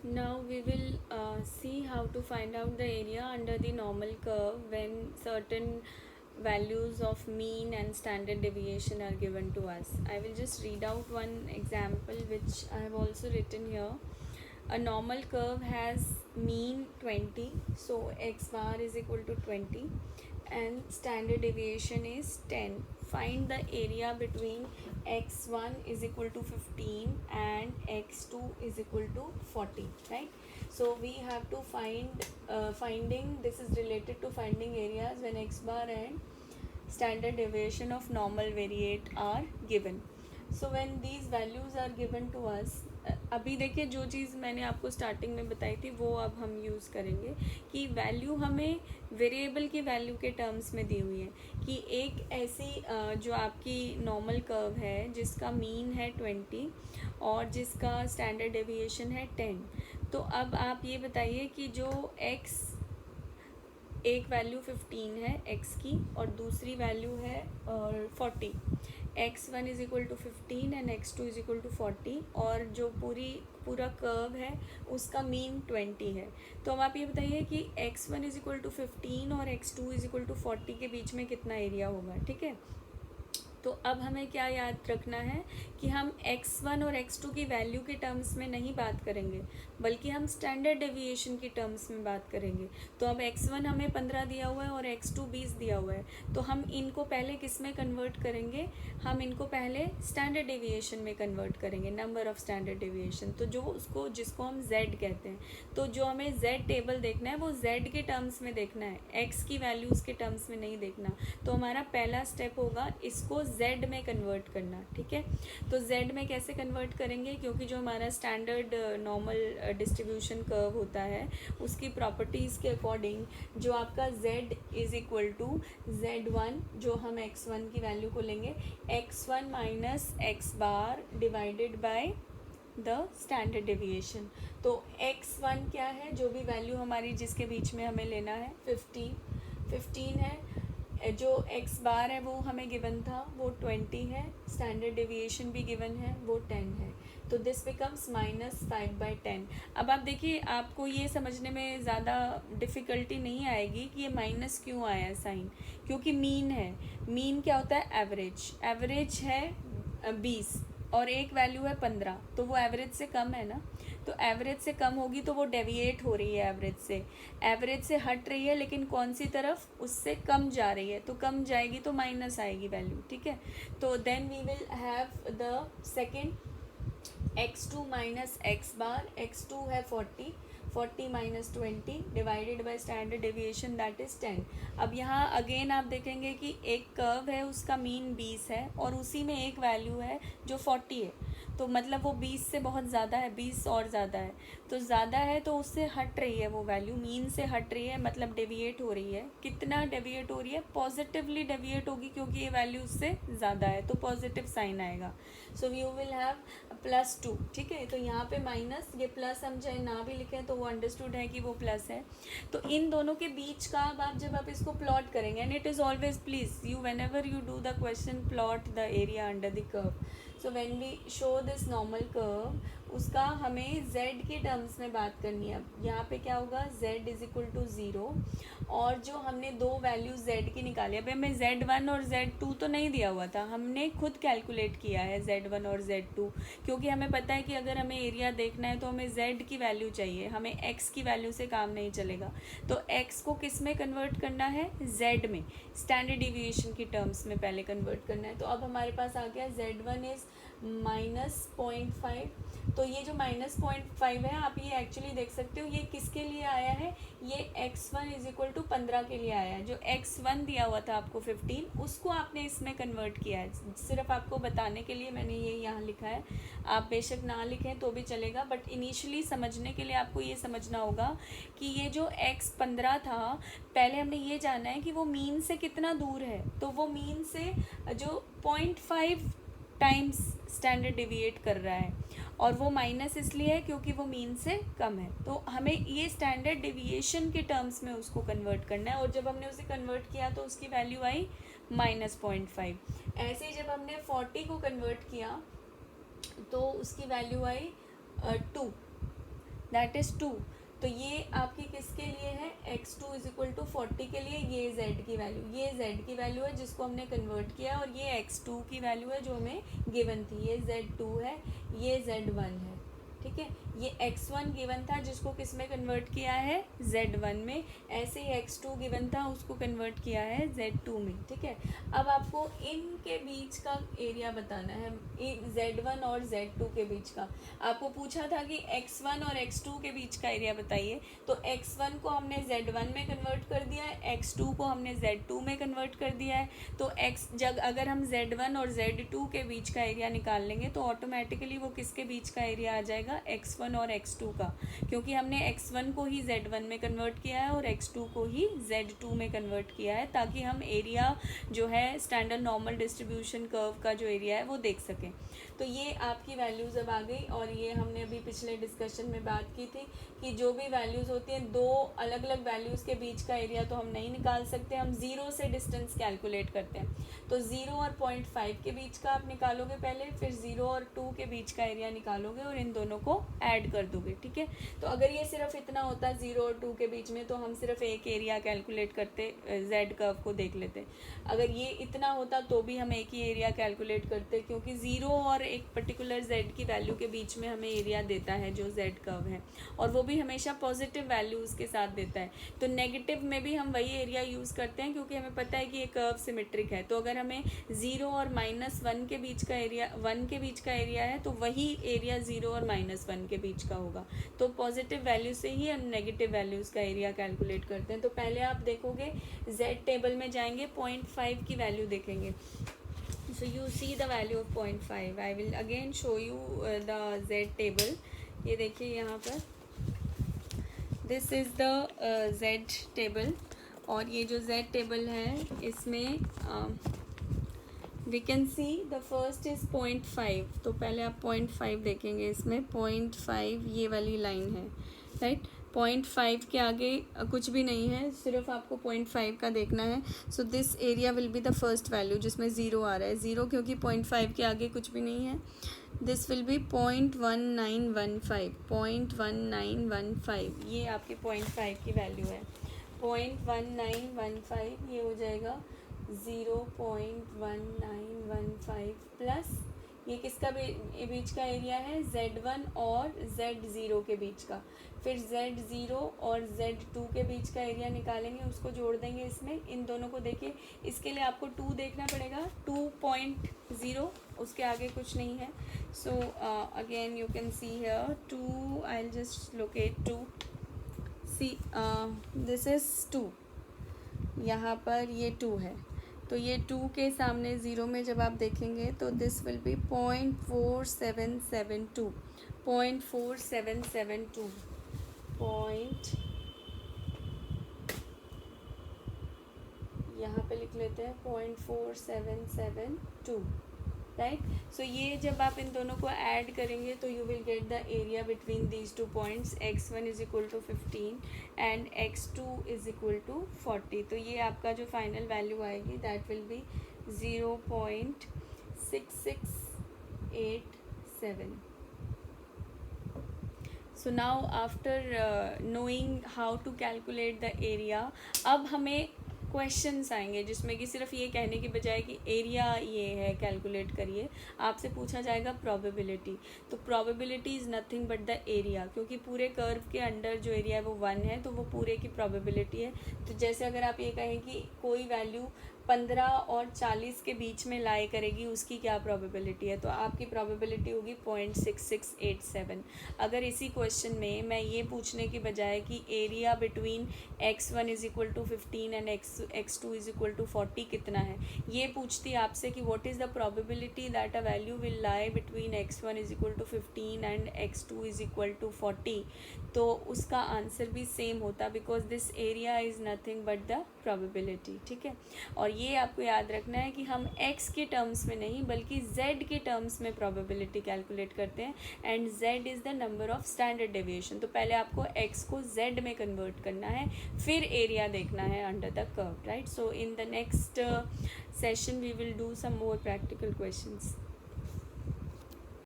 Now we will see how to find out the area under the normal curve when certain values of mean and standard deviation are given to us. I will just read out one example which I have also written here. A normal curve has mean 20, so x bar is equal to 20 and standard deviation is 10. Find the area between x1 is equal to 15 and x2 is equal to 40, right? So we have to find finding this is related to finding areas when x bar and standard deviation of normal variate are given. So when these values are given to us, अभी देखिए जो चीज़ मैंने आपको starting में बताई थी वो अब हम यूज़ करेंगे कि वैल्यू हमें वेरिएबल की वैल्यू के टर्म्स में दी हुई है कि एक ऐसी जो आपकी नॉर्मल कर्व है जिसका मीन है 20 और जिसका स्टैंडर्ड डेविएशन है 10। तो अब आप ये बताइए कि जो x एक वैल्यू 15 है x की और दूसरी वैल्यू है 40, x1 is equal to 15 and x2 is equal to 40 और जो पूरा कर्व है उसका मीन 20 है। तो अब आप ये बताइए कि x1 इज इक्वल टू 15 और x2 इज इक्वल टू 40 के बीच में कितना एरिया होगा, ठीक है। तो अब हमें क्या याद रखना है कि हम x1 और x2 की वैल्यू के टर्म्स में नहीं बात करेंगे बल्कि हम स्टैंडर्ड डेविएशन की टर्म्स में बात करेंगे। तो अब x1 हमें 15 दिया हुआ है और x2 20 दिया हुआ है, तो हम इनको पहले किस में कन्वर्ट करेंगे, हम इनको पहले स्टैंडर्ड डेविएशन में कन्वर्ट करेंगे, नंबर ऑफ स्टैंडर्ड डेविएशन। तो जो उसको जिसको हम z कहते हैं, तो जो हमें z टेबल देखना है वो z के टर्म्स में देखना है, x की वैल्यूज़ के टर्म्स में नहीं देखना। तो हमारा पहला स्टेप होगा इसको z में कन्वर्ट करना, ठीक है। तो z में कैसे कन्वर्ट करेंगे, क्योंकि जो हमारा स्टैंडर्ड नॉर्मल डिस्ट्रीब्यूशन कर्व होता है उसकी प्रॉपर्टीज़ के अकॉर्डिंग जो आपका z is equal to z1, जो हम x1 की वैल्यू को लेंगे x1 minus x bar divided by the standard deviation. तो x1 क्या है, जो भी वैल्यू हमारी जिसके बीच में हमें लेना है 15 है, जो x बार है वो हमें गिवन था वो 20 है, स्टैंडर्ड डेविएशन भी गिवन है वो 10 है। तो दिस बिकम्स -5/10। अब आप देखिए आपको ये समझने में ज़्यादा डिफ़िकल्टी नहीं आएगी कि ये माइनस क्यों आया साइन, क्योंकि मीन है। मीन क्या होता है, एवरेज। एवरेज है 20 और एक वैल्यू है 15, तो वो एवरेज से कम है ना। तो एवरेज से कम होगी तो वो डेविएट हो रही है एवरेज से हट रही है, लेकिन कौन सी तरफ, उससे कम जा रही है। तो कम जाएगी तो माइनस आएगी वैल्यू, ठीक है। तो then we will have the second x2 minus x bar, x2 है 40 minus 20 divided by standard deviation that is 10। अब यहाँ अगेन आप देखेंगे कि एक कर्व है उसका मीन 20 है और उसी में एक वैल्यू है जो 40 है, तो मतलब वो 20 से बहुत ज़्यादा है, 20 और ज़्यादा है। तो ज़्यादा है तो उससे हट रही है वो वैल्यू, मीन से हट रही है, मतलब डेविएट हो रही है। कितना डेविएट हो रही है, पॉजिटिवली डेविएट होगी क्योंकि ये वैल्यू उससे ज़्यादा है, तो पॉजिटिव साइन आएगा। सो यू विल हैव +2, ठीक है। तो यहाँ पे माइनस, ये प्लस हम चाहे ना भी लिखें तो वो अंडरस्टूड है कि वो प्लस है। तो इन दोनों के बीच का अब जब आप इसको प्लॉट करेंगे, and it is always please you whenever you do the question plot the area under the curve. So when we show this normal curve, उसका हमें z के टर्म्स में बात करनी है। यहाँ पे क्या होगा, z इज इक्वल टू 0 और जो हमने दो वैल्यू z की निकाली, अभी हमें z1 और z2 तो नहीं दिया हुआ था, हमने खुद कैलकुलेट किया है z1 और z2, क्योंकि हमें पता है कि अगर हमें एरिया देखना है तो हमें z की वैल्यू चाहिए, हमें x की वैल्यू से काम नहीं चलेगा। तो x को किस में कन्वर्ट करना है, z में, स्टैंडर्ड डिविएशन की टर्म्स में पहले कन्वर्ट करना है। तो अब हमारे पास आ गया z1 इज़ -0.5। तो ये जो -0.5 है, आप ये एक्चुअली देख सकते हो ये किसके लिए आया है, ये x1 इज इक्वल टू 15 के लिए आया है। जो x1 दिया हुआ था आपको 15, उसको आपने इसमें कन्वर्ट किया है। सिर्फ आपको बताने के लिए मैंने ये यहाँ लिखा है, आप बेशक ना लिखें तो भी चलेगा, बट इनिशियली समझने के लिए आपको ये समझना होगा कि ये जो x15 था, पहले हमने ये जाना है कि वो मीन से कितना दूर है। तो वो मीन से जो 0.5 टाइम्स स्टैंडर्ड डिविएट कर रहा है, और वो माइनस इसलिए है क्योंकि वो मीन से कम है। तो हमें ये स्टैंडर्ड डिविएशन के टर्म्स में उसको कन्वर्ट करना है, और जब हमने उसे कन्वर्ट किया तो उसकी वैल्यू आई -0.5। ऐसे ही जब हमने 40 को कन्वर्ट किया तो उसकी वैल्यू आई 2, दैट इज़ 2। तो ये आपकी किसके लिए है, x2 इज इक्वल टू 40 के लिए। ये z की वैल्यू, ये z की वैल्यू है जिसको हमने कन्वर्ट किया, और ये x2 की वैल्यू है जो हमें गिवन थी। ये z2 है, ये z1 है, ठीक है। ये x1 गिवन था जिसको किस में कन्वर्ट किया है, z1 में। ऐसे ही x2 गिवन था, उसको कन्वर्ट किया है z2 में, ठीक है। अब आपको इनके बीच का एरिया बताना है, z1 और z2 के बीच का। आपको पूछा था कि x1 और x2 के बीच का एरिया बताइए, तो x1 को हमने z1 में कन्वर्ट कर दिया है, x2 को हमने z2 में कन्वर्ट कर दिया है। तो अगर हम z1 और z2 के बीच का एरिया निकाल लेंगे तो ऑटोमेटिकली वो किसके बीच का एरिया आ जाएगा, x1 और x2 का, क्योंकि हमने x1 को ही z1 में कन्वर्ट किया है और x2 को ही z2 में कन्वर्ट किया है, ताकि हम एरिया जो है स्टैंडर्ड नॉर्मल डिस्ट्रीब्यूशन कर्व का जो एरिया है वो देख सकें। तो ये आपकी वैल्यूज़ अब आ गई, और ये हमने अभी पिछले डिस्कशन में बात की थी कि जो भी वैल्यूज़ होती हैं, दो अलग अलग वैल्यूज़ के बीच का एरिया तो हम नहीं निकाल सकते, हम ज़ीरो से डिस्टेंस कैलकुलेट करते हैं। तो 0 और 0.5 के बीच का आप निकालोगे पहले, फिर 0 और 2 के बीच का एरिया निकालोगे और इन दोनों को ऐड कर दोगे, ठीक है। तो अगर ये सिर्फ इतना होता 0 और 2 के बीच में, तो हम सिर्फ एक एरिया कैलकुलेट करते, z कर्व को देख लेते। अगर ये इतना होता तो भी हम एक ही एरिया कैलकुलेट करते, क्योंकि 0 और एक पर्टिकुलर z की वैल्यू के बीच में हमें एरिया देता है जो z कर्व है, और वो भी हमेशा पॉजिटिव वैल्यूज़ के साथ देता है। तो नेगेटिव में भी हम वही एरिया यूज़ करते हैं, क्योंकि हमें पता है कि ये कर्व सिमेट्रिक है। तो अगर हमें 0 और -1 के बीच का एरिया, 1 के बीच का एरिया है, तो वही एरिया 0 और -1 के बीच का होगा। तो पॉजिटिव वैल्यू से ही हम नेगेटिव वैल्यूज़ का एरिया कैलकुलेट करते हैं। तो पहले आप देखोगे z टेबल में जाएंगे, 0.5 की वैल्यू देखेंगे। So you see the value of 0.5. I will again show you the z table. ये देखिए यहाँ पर, this is the z table, और ये जो z table है इसमें we can see the first is 0.5. तो पहले आप 0.5 देखेंगे, इसमें 0.5 ये वाली लाइन है, राइट। 0.5 के आगे कुछ भी नहीं है, सिर्फ आपको 0.5 का देखना है। So this area will be the first value जिसमें 0 आ रहा है, 0 क्योंकि 0.5 के आगे कुछ भी नहीं है। दिस विल बी 0.1915, 0.1915, ये आपके 0.5 की वैल्यू है। 0.1915 ये हो जाएगा 0.1915 प्लस ये किसका बीच का एरिया है, z1 और z0 के बीच का। फिर z0 और z2 के बीच का एरिया निकालेंगे, उसको जोड़ देंगे इसमें, इन दोनों को देखिए। इसके लिए आपको 2 देखना पड़ेगा, 2.0, उसके आगे कुछ नहीं है। So again you can see here 2, I will just locate 2, see this is 2, यहाँ पर ये 2 है, तो ये 2 के सामने 0 में जब आप देखेंगे तो दिस विल बी 0.4772, 0.4772, यहाँ पे लिख लेते हैं 0.4772, राइट। सो ये जब आप इन दोनों को ऐड करेंगे तो you will get the area between these 2 points, x1 is equal to 15 and x2 is equal to 40। तो ये आपका जो फाइनल वैल्यू आएगी that will be 0.6687। So now after knowing how to calculate the area, अब हमें questions आएंगे जिसमें कि सिर्फ ये कहने की बजाय कि एरिया ये है कैलकुलेट करिए, आपसे पूछा जाएगा प्रोबेबिलिटी। तो probability is nothing but the area, क्योंकि पूरे कर्व के अंडर जो एरिया है वो 1 है, तो वो पूरे की प्रोबेबिलिटी है। तो जैसे अगर आप ये कहें कि कोई वैल्यू 15 और 40 के बीच में लाई करेगी, उसकी क्या प्रोबेबिलिटी है, तो आपकी प्रोबेबिलिटी होगी 0.6687। अगर इसी क्वेश्चन में मैं ये पूछने की बजाय कि area between x1 is equal to 15 and x2 is equal to 40 कितना है, ये पूछती आपसे कि what is the probability that a value will lie between x1 is equal to 15 and x2 is equal to 40, तो उसका आंसर भी same होता, because this area is nothing but the probability, ठीक है। और ये आपको याद रखना है कि हम x के टर्म्स में नहीं बल्कि z के टर्म्स में प्रोबेबिलिटी कैलकुलेट करते हैं, and z is the number of standard deviation. तो पहले आपको x को z में कन्वर्ट करना है, फिर एरिया देखना है under the curve, right. So in the next session we will do some more practical questions.